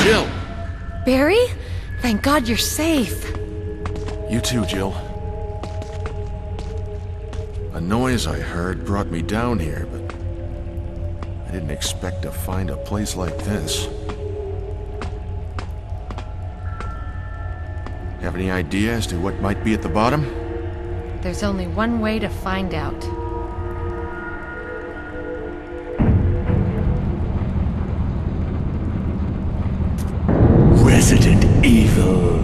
Jill! Barry? Thank God you're safe. You too, Jill. A noise I heard brought me down here, but I didn't expect to find a place like this. Have any idea as to what might be at the bottom? There's only one way to find out. Resident Evil.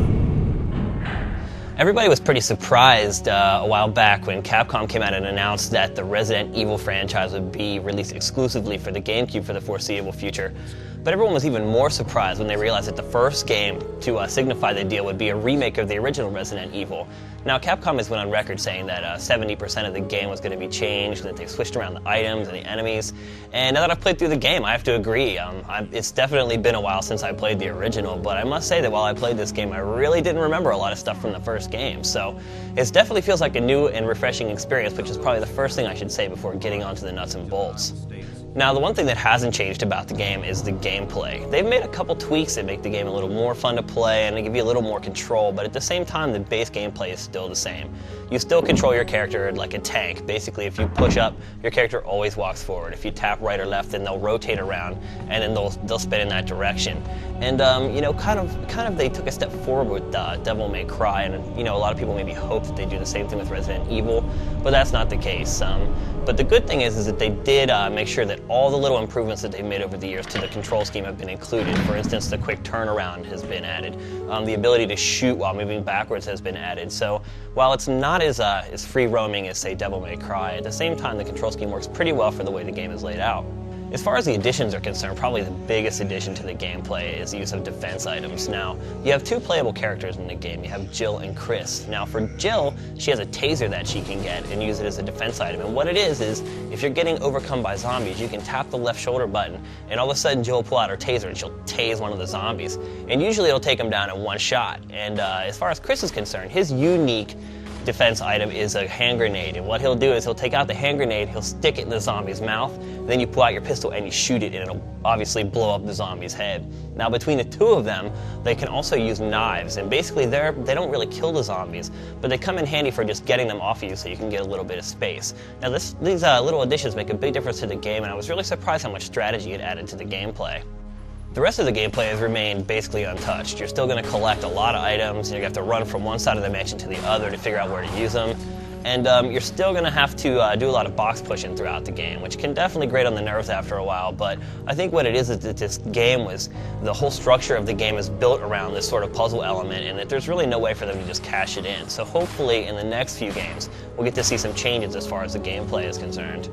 Everybody was pretty surprised a while back when Capcom came out and announced that the Resident Evil franchise would be released exclusively for the GameCube for the foreseeable future. But everyone was even more surprised when they realized that the first game to signify the deal would be a remake of the original Resident Evil. Now, Capcom has went on record saying that 70% of the game was going to be changed, and that they've switched around the items and the enemies. And now that I've played through the game, I have to agree. It's definitely been a while since I played the original, but I must say that while I played this game, I really didn't remember a lot of stuff from the first game. So it definitely feels like a new and refreshing experience, which is probably the first thing I should say before getting onto the nuts and bolts. Now, the one thing that hasn't changed about the game is the gameplay. They've made a couple tweaks that make the game a little more fun to play and they give you a little more control, but at the same time, the base gameplay is still the same. You still control your character like a tank. Basically, if you push up, your character always walks forward. If you tap right or left, then they'll rotate around and then they'll spin in that direction. And you know, kind of they took a step forward with Devil May Cry, and you know, a lot of people maybe hope that they do the same thing with Resident Evil, but that's not the case. But the good thing is that they did make sure that all the little improvements that they've made over the years to the control scheme have been included. For instance, the quick turnaround has been added. The ability to shoot while moving backwards has been added. So while it's not as free roaming as, say, Devil May Cry, at the same time the control scheme works pretty well for the way the game is laid out. As far as the additions are concerned, probably the biggest addition to the gameplay is the use of defense items. Now, you have two playable characters in the game. You have Jill and Chris. Now, for Jill, she has a taser that she can get and use it as a defense item. And what it is if you're getting overcome by zombies, you can tap the left shoulder button, and all of a sudden Jill will pull out her taser and she'll tase one of the zombies. And usually it'll take them down in one shot. And as far as Chris is concerned, his unique defense item is a hand grenade, and what he'll do is he'll take out the hand grenade, he'll stick it in the zombie's mouth, then you pull out your pistol and you shoot it, and it'll obviously blow up the zombie's head. Now, between the two of them, they can also use knives, and basically they don't really kill the zombies, but they come in handy for just getting them off of you so you can get a little bit of space. Now, these little additions make a big difference to the game, and I was really surprised how much strategy it added to the gameplay. The rest of the gameplay has remained basically untouched. You're still going to collect a lot of items, and you're going to have to run from one side of the mansion to the other to figure out where to use them. And you're still going to have to do a lot of box pushing throughout the game, which can definitely grate on the nerves after a while. But I think what it is that this game the whole structure of the game is built around this sort of puzzle element, and that there's really no way for them to just cash it in. So hopefully in the next few games, we'll get to see some changes as far as the gameplay is concerned.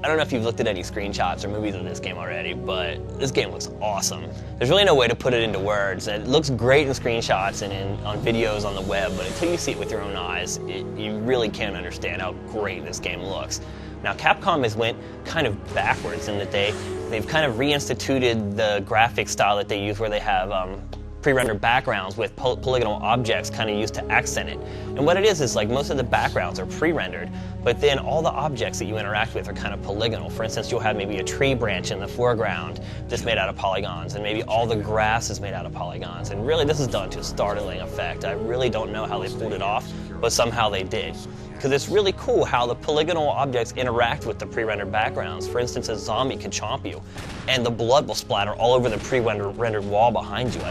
I don't know if you've looked at any screenshots or movies of this game already, but this game looks awesome. There's really no way to put it into words. It looks great in screenshots and on videos on the web, but until you see it with your own eyes, you really can't understand how great this game looks. Now, Capcom has went kind of backwards in that they've kind of reinstituted the graphic style that they use, where they have pre-rendered backgrounds with polygonal objects kind of used to accent it. And what it is like most of the backgrounds are pre-rendered, but then all the objects that you interact with are kind of polygonal. For instance, you'll have maybe a tree branch in the foreground just made out of polygons, and maybe all the grass is made out of polygons. And really, this is done to a startling effect. I really don't know how they pulled it off, but somehow they did. Because it's really cool how the polygonal objects interact with the pre-rendered backgrounds. For instance, a zombie could chomp you, and the blood will splatter all over the pre-rendered wall behind you.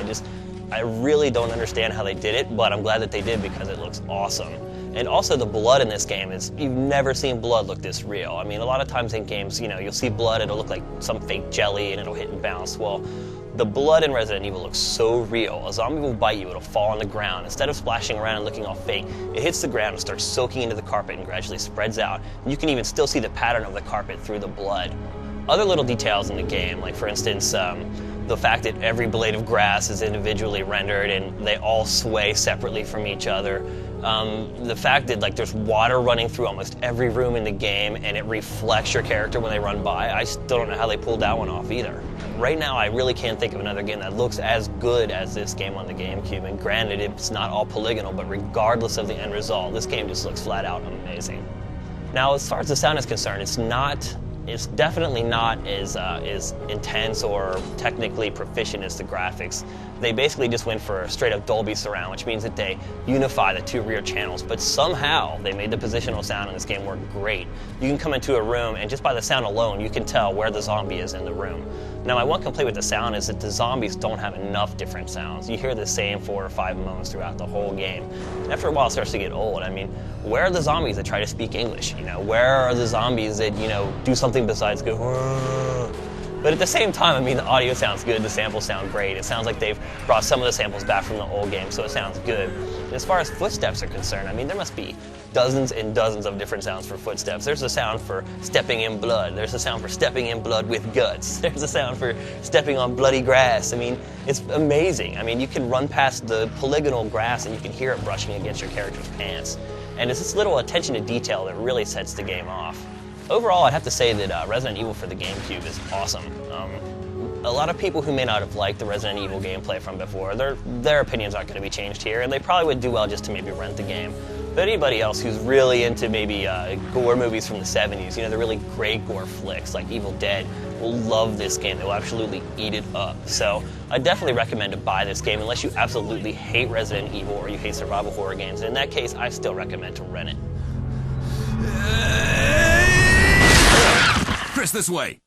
I really don't understand how they did it, but I'm glad that they did because it looks awesome. And also the blood in this game you've never seen blood look this real. I mean, a lot of times in games, you know, you'll see blood, it'll look like some fake jelly and it'll hit and bounce. Well, the blood in Resident Evil looks so real. A zombie will bite you, it'll fall on the ground. Instead of splashing around and looking all fake, it hits the ground and starts soaking into the carpet and gradually spreads out. And you can even still see the pattern of the carpet through the blood. Other little details in the game, like for instance, the fact that every blade of grass is individually rendered and they all sway separately from each other. The fact that there's water running through almost every room in the game and it reflects your character when they run by. I still don't know how they pulled that one off either. Right now, I really can't think of another game that looks as good as this game on the GameCube. And granted, it's not all polygonal, but regardless of the end result, this game just looks flat out amazing. Now, as far as the sound is concerned, it's not it's definitely not as intense or technically proficient as the graphics. They basically just went for a straight up Dolby surround, which means that they unify the two rear channels, but somehow they made the positional sound in this game work great. You can come into a room and just by the sound alone, you can tell where the zombie is in the room. Now my one complaint with the sound is that the zombies don't have enough different sounds. You hear the same 4 or 5 moans throughout the whole game. And after a while it starts to get old. I mean, where are the zombies that try to speak English? You know, where are the zombies that, you know, do something besides go, "Whoa." But at the same time, I mean, the audio sounds good, the samples sound great. It sounds like they've brought some of the samples back from the old game, so it sounds good. And as far as footsteps are concerned, I mean, there must be dozens and dozens of different sounds for footsteps. There's a sound for stepping in blood. There's a sound for stepping in blood with guts. There's a sound for stepping on bloody grass. I mean, it's amazing. I mean, you can run past the polygonal grass and you can hear it brushing against your character's pants. And it's this little attention to detail that really sets the game off. Overall, I'd have to say that Resident Evil for the GameCube is awesome. A lot of people who may not have liked the Resident Evil gameplay from before, their opinions aren't going to be changed here, and they probably would do well just to maybe rent the game. But anybody else who's really into maybe gore movies from the 70s, you know, the really great gore flicks like Evil Dead, will love this game. They will absolutely eat it up. So I definitely recommend to buy this game unless you absolutely hate Resident Evil or you hate survival horror games. And in that case, I still recommend to rent it. Chris, this way.